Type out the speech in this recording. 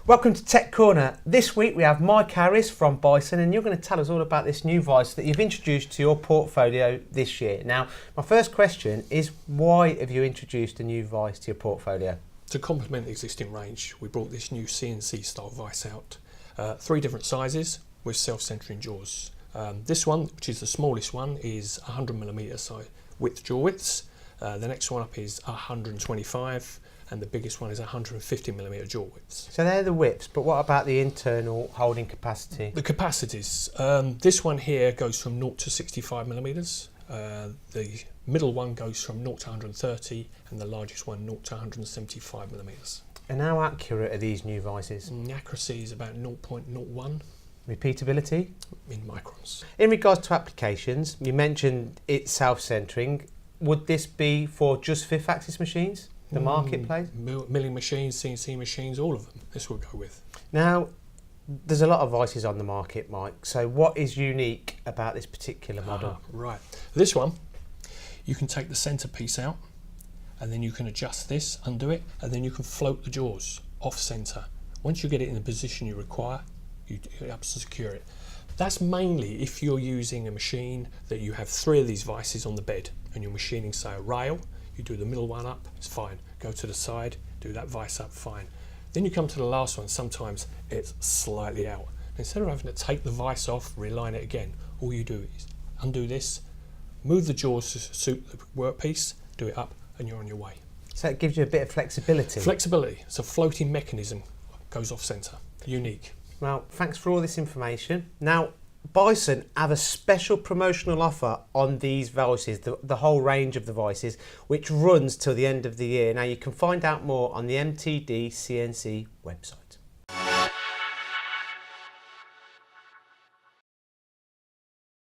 Welcome to Tech Corner. This week we have Mike Harris from Bison, and you're going to tell us all about this new Vise that you've introduced to your portfolio this year. Now, my first question is, why have you introduced a new Vise to your portfolio? To complement the existing range, we brought this new CNC style Vise out. 3 different sizes with self-centering jaws. This one, which is the smallest one, is 100mm size width jaw widths. The next one up is 125, and the biggest one is 150mm jaw widths. So they're the widths, but what about the internal holding capacity? The capacities. This one here goes from 0 to 65mm. The middle one goes from 0 to 130, and the largest one 0 to 175mm. And how accurate are these new Vises? The accuracy is about 0.01. Repeatability? In microns. In regards to applications, you mentioned it's self-centering. Would this be for just fifth axis machines, the marketplace? Milling machines, CNC machines, all of them. This will go with. Now, there's a lot of Vises on the market, Mike. So what is unique about this particular model? Right. This one, you can take the centre piece out, and then you can adjust this, undo it, and then you can float the jaws off centre. Once you get it in the position you require, you have to secure it. That's mainly if you're using a machine that you have 3 of these Vises on the bed, and you're machining, say, a rail. You do the middle one up, it's fine. Go to the side, do that Vise up, fine. Then you come to the last one, sometimes it's slightly out. Instead of having to take the Vise off, realign it again, all you do is undo this, move the jaws to suit the workpiece, do it up, and you're on your way. So it gives you a bit of flexibility. Flexibility. It's a floating mechanism, goes off centre. Unique. Well, thanks for all this information. Now, Bison have a special promotional offer on these Vises, the whole range of the Vises, which runs till the end of the year. Now, you can find out more on the MTDCNC website.